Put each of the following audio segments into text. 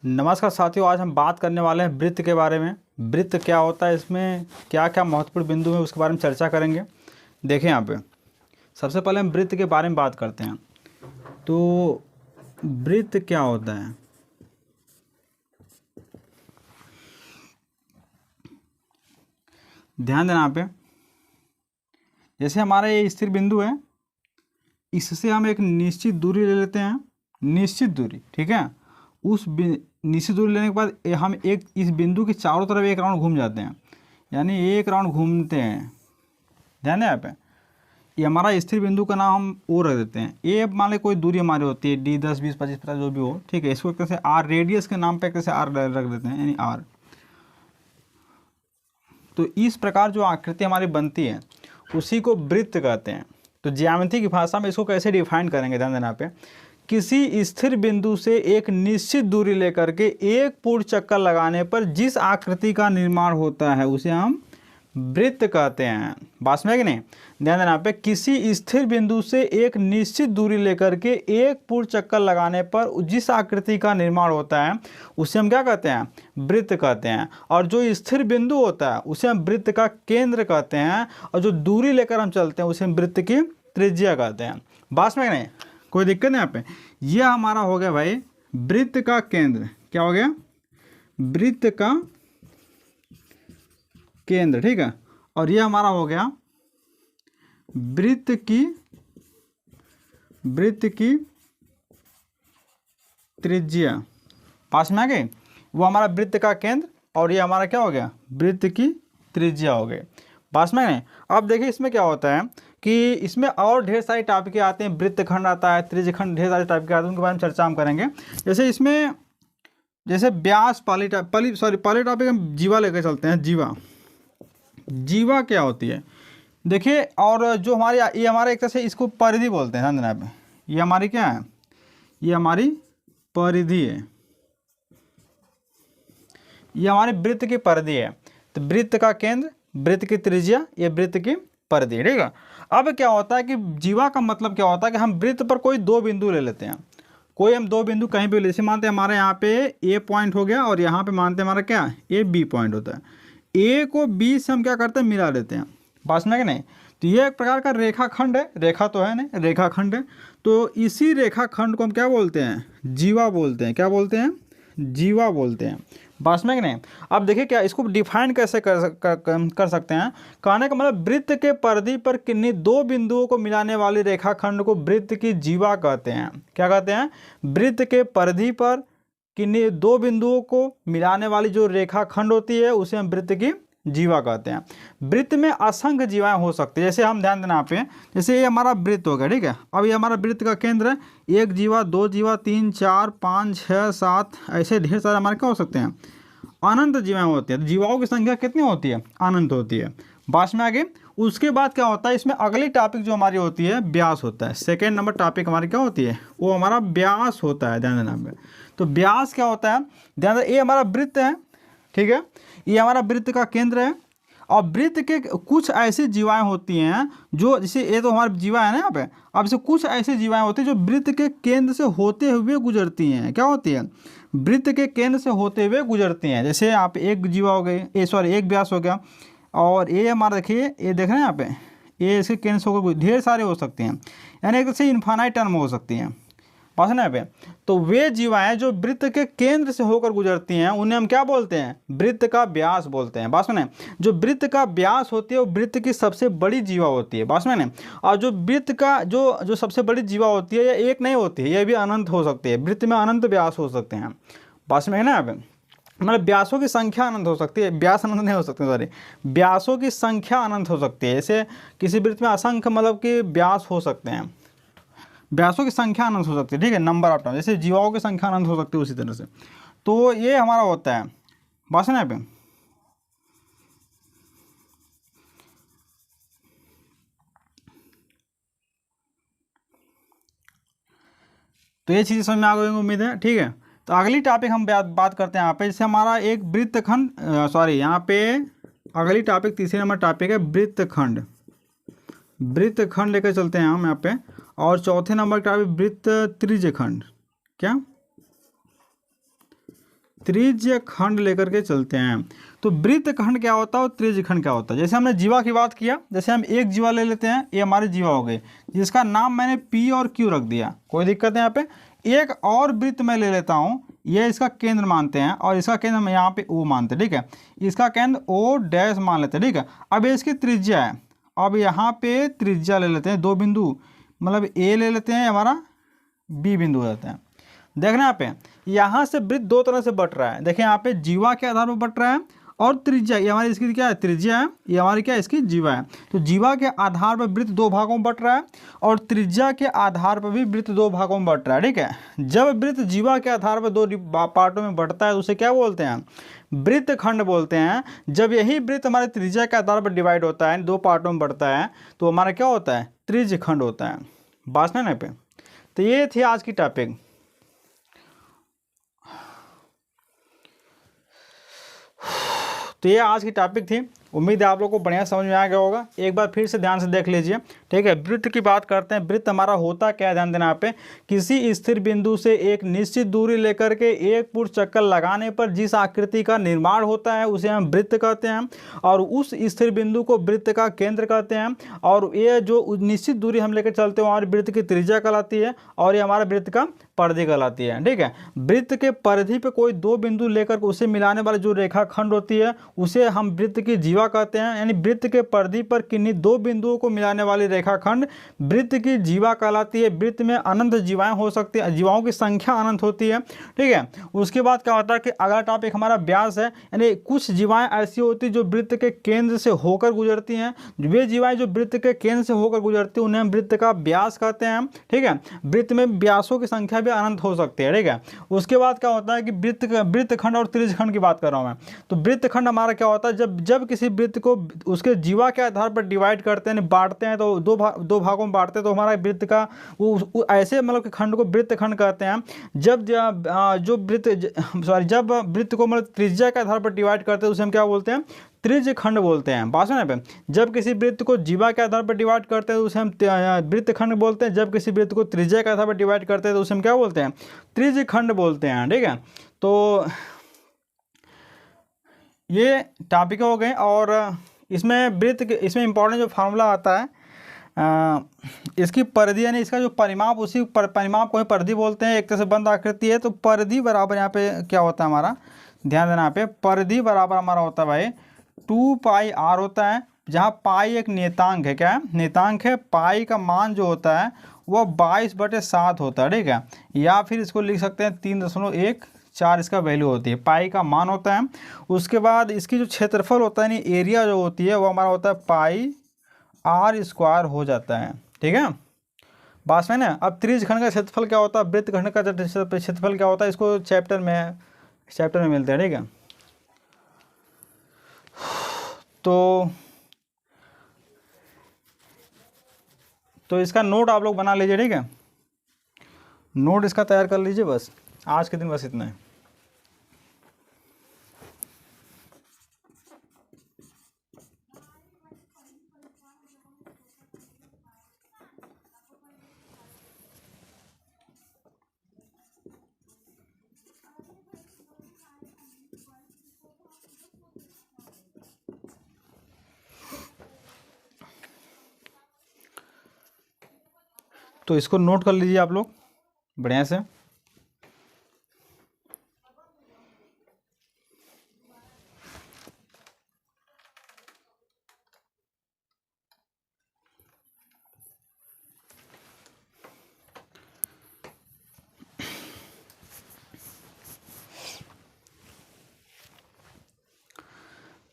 नमस्कार साथियों, आज हम बात करने वाले हैं वृत्त के बारे में। वृत्त क्या होता है, इसमें क्या क्या महत्वपूर्ण बिंदु है, उसके बारे में चर्चा करेंगे। देखें यहाँ पे सबसे पहले हम वृत्त के बारे में बात करते हैं। तो वृत्त क्या होता है, ध्यान देना यहाँ पे। जैसे हमारा ये स्थिर बिंदु है, इससे हम एक निश्चित दूरी ले लेते हैं, निश्चित दूरी, ठीक है। उस निश्चित दूरी लेने के बाद हम एक इस बिंदु के चारों तरफ एक राउंड घूम जाते हैं, यानी एक राउंड घूमते हैं। ध्यान है यहाँ पे, ये हमारा स्थिर बिंदु का नाम हम ओ रख देते हैं। ए मान ले कोई दूरी हमारी होती है डी, 10, 20, 25, 50 जो भी हो, ठीक है। इसको एक तरह से आर, रेडियस के नाम पे एक तरह से आर रख देते हैं, यानी आर। तो इस प्रकार जो आकृति हमारी बनती है उसी को वृत्त कहते हैं। तो ज्यामिति की भाषा में इसको कैसे डिफाइन करेंगे, ध्यान देना पे। किसी स्थिर बिंदु से एक निश्चित दूरी लेकर के एक पूर्ण चक्कर लगाने पर जिस आकृति का निर्माण होता है उसे हम वृत्त कहते हैं। बात में कि नहीं, ध्यान देना पे। किसी स्थिर बिंदु से एक निश्चित दूरी लेकर के एक पूर्ण चक्कर लगाने पर जिस आकृति का निर्माण होता है उसे हम क्या कहते हैं, वृत्त कहते हैं। और जो स्थिर बिंदु होता है उसे हम वृत्त का केंद्र कहते हैं, और जो दूरी लेकर हम चलते हैं उसे हम वृत्त की त्रिज्या कहते हैं। बात में नहीं, कोई दिक्कत नहीं यहाँ पे। यह हमारा हो गया भाई वृत्त का केंद्र। क्या हो गया, वृत्त का केंद्र, ठीक है। और यह हमारा हो गया वृत्त की त्रिज्या। पास में आ गए, वो हमारा वृत्त का केंद्र और ये हमारा क्या हो गया, वृत्त की त्रिज्या हो गई। पास में नहीं। अब देखिए इसमें क्या होता है कि इसमें और ढेर सारे टॉपिक आते हैं, वृत्तखंड आता है, त्रिज्यखंड, ढेर सारे टॉपिक आते हैं, उनके बारे में चर्चा हम करेंगे। जैसे इसमें जैसे व्यास, पहले टॉपिक हम जीवा लेकर चलते हैं। जीवा क्या होती है देखिए। और जो हमारी ये हमारे एक तरह से इसको परिधि बोलते हैं, ध्यान देना पे। ये हमारी क्या है, ये हमारी परिधि है, ये हमारे वृत्त की परिधि है। तो वृत्त का केंद्र, वृत्त की त्रिज्या, ये वृत्त की परिधि, ठीक है। अब क्या होता है कि जीवा का मतलब क्या होता है कि हम वृत्त पर कोई दो बिंदु ले लेते हैं। कोई हम दो बिंदु कहीं भी ले, जैसे मानते हैं हमारे यहाँ पे ए पॉइंट हो गया और यहाँ पे मानते हैं हमारा क्या, ए बी पॉइंट होता है। ए को बी से हम क्या करते हैं, मिला लेते हैं। बात में कि नहीं। तो ये एक प्रकार का रेखाखंड है, रेखा तो है नहीं, रेखाखंड है। तो इसी रेखाखंड को हम क्या बोलते हैं, जीवा बोलते हैं। क्या बोलते हैं, जीवा बोलते हैं। बात में कि नहीं। अब देखिए क्या इसको डिफाइन कैसे कर सकते हैं। कहने का मतलब वृत्त के परिधि पर किन्हीं दो बिंदुओं को मिलाने वाली रेखाखंड को वृत्त की जीवा कहते हैं। क्या कहते हैं, वृत्त के परिधि पर किन्हीं दो बिंदुओं को मिलाने वाली जो रेखाखंड होती है उसे हम वृत्त की जीवा कहते हैं। वृत्त में असंख्य जीवाएं हो सकती है। जैसे हम ध्यान देना पे, जैसे ये हमारा वृत्त हो गया, ठीक है। अब ये हमारा वृत्त का केंद्र है, एक जीवा, दो जीवा, 3, 4, 5, 6, 7, ऐसे ढेर सारे हमारे क्या हो सकते हैं, अनंत जीवाएं होती है। तो जीवाओं की संख्या कितनी होती है, अनंत होती है। बात में आगे उसके बाद क्या होता है, इसमें अगली टॉपिक जो हमारी होती है व्यास होता है। सेकेंड नंबर टॉपिक हमारी क्या होती है, वो हमारा व्यास होता है। ध्यान देना पे। तो व्यास क्या होता है, ध्यान देना, ये हमारा वृत्त है, ठीक है। ये हमारा वृत्त का केंद्र है। और वृत्त के कुछ ऐसी जीवाएं होती हैं जो, जैसे ये तो हमारी जीवा है ना यहाँ पे। अब जैसे कुछ ऐसी जीवाएं होती हैं जो वृत्त के केंद्र से होते हुए गुजरती हैं। क्या होती है, वृत्त के केंद्र से होते हुए गुजरती हैं। जैसे आप एक जीवा हो गई, एक व्यास हो गया, और ये हमारा देखिए, ये देख रहे हैं यहाँ पे, ये इसके केंद्र से होकर ढेर सारे हो सकते हैं, यानी एक तरह से इन्फानाइट टर्म हो सकती हैं। पास है ना पे। तो वे जीवाएं जो वृत्त के केंद्र से होकर गुजरती हैं उन्हें हम क्या बोलते हैं, वृत्त का व्यास बोलते हैं। बात में जो वृत्त का व्यास होती है वो वृत्त की सबसे बड़ी जीवा होती है। बात में। और जो वृत्त का जो सबसे बड़ी जीवा होती है ये एक नहीं होती है, ये भी अनंत हो सकती है। वृत्त में अनंत व्यास हो सकते हैं। बात में है ना यहाँ पे, मतलब व्यासों की संख्या अनंत हो सकती है, व्यास अनंत नहीं हो सकते, सॉरी, व्यासों की संख्या अनंत हो सकती है। जैसे किसी वृत्त में असंख्य मतलब कि व्यास हो सकते हैं, व्यासों की संख्या अनंत हो सकती है, ठीक है, नंबर ऑफ टाइम। जैसे जीवाओं की संख्या अनंत हो सकती है उसी तरह से। तो ये हमारा होता है। बात है ना यहाँ पे। तो ये चीज़ें समझ में आ गई उम्मीद है, ठीक है। तो अगली टॉपिक हम बात करते हैं यहाँ पे। जैसे हमारा एक वृत्तखंड, सॉरी, यहाँ पे अगली टॉपिक, तीसरे नंबर टॉपिक है वृत्तखंड। वृत्तखंड लेकर चलते हैं हम यहाँ पे। और चौथे नंबर का वृत्त त्रिज्यखंड। क्या, त्रिज्य खंड लेकर के चलते हैं। तो वृत्त खंड क्या होता है और त्रिज्य खंड क्या होता है? जैसे हमने जीवा की बात किया, जैसे हम एक जीवा ले लेते हैं, ये हमारे जीवा हो गए, जिसका नाम मैंने पी और क्यू रख दिया, कोई दिक्कत है यहाँ पे। एक और वृत्त मैं ले लेता हूँ, ये इसका केंद्र मानते हैं और इसका केंद्र हम यहाँ पे ओ मानते हैं, ठीक है। इसका केंद्र ओ डैश मान लेते हैं, ठीक है। अब ये इसकी त्रिज्या है, अब यहाँ पे त्रिज्या ले लेते हैं, दो बिंदु, मतलब ए ले लेते हैं, हमारा बी बिंदु हो जाता है। देखना यहाँ पे, यहाँ से वृत्त दो तरह से बट रहा है। देखिए यहाँ पे जीवा के आधार पर बट रहा है और त्रिज्या, ये हमारी इसकी क्या है, त्रिज्या है, ये हमारी क्या है, इसकी जीवा है। तो जीवा के आधार पर वृत्त दो भागों में बट रहा है और त्रिज्या के आधार पर भी वृत्त दो भागों में बट रहा है, ठीक है। जब वृत्त जीवा के आधार पर दो पार्टों में बटता है तो उसे क्या बोलते हैं, वृत्त खंड बोलते हैं। जब यही वृत्त हमारे त्रिज्या के आधार पर डिवाइड होता है, दो पार्टों में बढ़ता है, तो हमारा क्या होता है, त्रिज्य खंड होता है। बात ना पे। तो ये थी आज की टॉपिक। तो ये आज की टॉपिक थी, उम्मीद है आप लोग को बढ़िया समझ में आ गया होगा। एक बार फिर से ध्यान से देख लीजिए, ठीक है। वृत्त की बात करते हैं। वृत्त हमारा होता क्या है, ध्यान देना यहाँ पे, किसी स्थिर बिंदु से एक निश्चित दूरी लेकर के एक पूर्ण चक्कर लगाने पर जिस आकृति का निर्माण होता है उसे हम वृत्त कहते हैं और उस स्थिर बिंदु को वृत्त का केंद्र कहते हैं। और ये जो निश्चित दूरी हम लेकर चलते हैं हमारी वृत्त की त्रिज्या कहलाती है और ये हमारा वृत्त का परिधि कहलाती है, ठीक है। वृत्त के परिधि पे कोई दो बिंदु लेकर उसे मिलाने वाली जो रेखाखंड होती है उसे हम वृत्त की जीवा कहते हैं। यानी वृत्त के परिधि पर किन्हीं दो बिंदुओं को मिलाने वाली रेखाखंड वृत्त की जीवा कहलाती है। वृत्त में अनंत जीवाएं हो सकती है, जीवाओं की संख्या अनंत होती है, ठीक है। उसके बाद क्या होता है कि अगला टॉपिक हमारा व्यास है। यानी कुछ जीवाएं ऐसी होती है जो वृत्त के केंद्र से होकर गुजरती हैं। वे जीवाएं जो वृत्त के केंद्र से होकर गुजरती हैं उन्हें हम वृत्त का व्यास कहते हैं, ठीक है। वृत्त में व्यासों की संख्या भी अनंत हो सकती है, ठीक है। उसके बाद क्या होता है कि वृत्त खंड और त्रिज्य खंड की बात कर रहा हूँ मैं। तो वृत्त खंड हमारा क्या होता है, जब किसी वृत्त को उसके जीवा के आधार पर डिवाइड करते हैं, बांटते हैं, तो दो भागों में बांटते हैं, तो हमारा वृत्त का वो ऐसे मतलब कि खंड को वृत्त खंड कहते हैं। जब वृत्त को मतलब त्रिज्या के आधार पर डिवाइड करते हैं उसे हम क्या बोलते हैं, त्रिज्य खंड बोलते हैं। बात सुना पे। जब किसी वृत्त को जीवा के आधार पर डिवाइड करते हैं तो उसे हम वृत्त खंड बोलते हैं। जब किसी वृत्त को त्रिज्या के आधार पर डिवाइड करते हैं तो उसे हम क्या बोलते हैं, त्रिज्य खंड बोलते हैं, ठीक है। तो ये टॉपिक हो गए। और इसमें इंपॉर्टेंट जो फार्मूला आता है, इसकी परिधि यानी इसका जो परिमाप, उसी परिमाप को ही परिधि बोलते हैं। एक तरह से बंद आकृति है तो परिधि बराबर यहाँ पे क्या होता है हमारा, ध्यान देना यहाँ पे, परिधि बराबर हमारा होता है भाई 2πr होता है, जहाँ पाई एक नियतांक है। क्या है, नियतांक है। पाई का मान जो होता है वह 22/7 होता है, ठीक है। या फिर इसको लिख सकते हैं 3.14 इसका वैल्यू होती है, पाई का मान होता है। उसके बाद इसकी जो क्षेत्रफल होता है यानी एरिया जो होती है वो हमारा होता है πr² हो जाता है, ठीक है। बात में ना। अब त्रिज्य खंड का क्षेत्रफल क्या होता है, वृत्त खंड का क्षेत्रफल क्या होता है, इसको चैप्टर में मिलते हैं, ठीक है। तो इसका नोट आप लोग बना लीजिए, ठीक है। नोट इसका तैयार कर लीजिए। बस आज के दिन बस इतना है। तो इसको नोट कर लीजिए आप लोग बढ़िया से।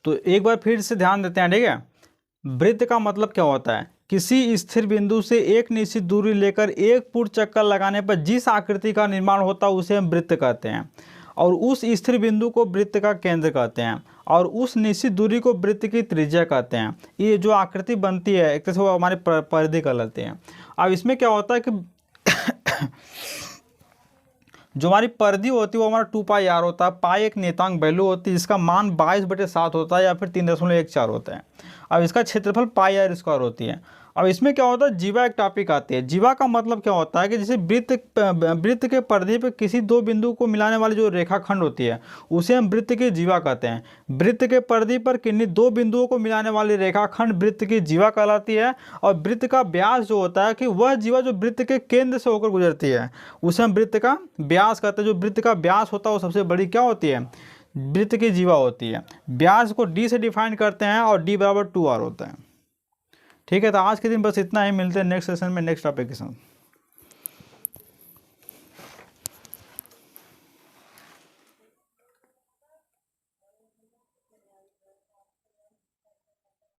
तो एक बार फिर से ध्यान देते हैं, ठीक है। वृत्त का मतलब क्या होता है, किसी स्थिर बिंदु से एक निश्चित दूरी लेकर एक पूर्ण चक्कर लगाने पर जिस आकृति का निर्माण होता है उसे हम वृत्त कहते हैं और उस स्थिर बिंदु को वृत्त का केंद्र कहते हैं और उस निश्चित दूरी को वृत्त की त्रिज्या कहते हैं। ये जो आकृति बनती है एक तरह से वो हमारे परिधि कहलाते हैं। अब इसमें क्या होता है कि जो हमारी परिधि होती है वो हमारा 2πr होता है। पाई एक नियतांक वैल्यू होती है जिसका मान 22/7 होता है या फिर 3.14 होता है। अब इसका क्षेत्रफल πr² होती है अब इसमें क्या होता है, जीवा एक टॉपिक आती है। जीवा का मतलब क्या होता है कि जैसे वृत्त के परिधि पे किसी दो बिंदु को मिलाने वाली जो रेखाखंड होती है उसे हम वृत्त की जीवा कहते हैं। वृत्त के परिधि पर किन्हीं दो बिंदुओं को मिलाने वाली रेखाखंड वृत्त की जीवा कहलाती है। और वृत्त का व्यास जो होता है कि वह जीवा जो वृत्त के केंद्र से होकर गुजरती है उसे हम वृत्त का व्यास कहते हैं। जो वृत्त का व्यास होता है वो सबसे बड़ी क्या होती है, वृत्त की जीवा होती है। व्यास को डी से डिफाइन करते हैं और डी बराबर 2r होता है। ठीक है, तो आज के दिन बस इतना ही, मिलते हैं नेक्स्ट सेशन में नेक्स्ट टॉपिक के साथ।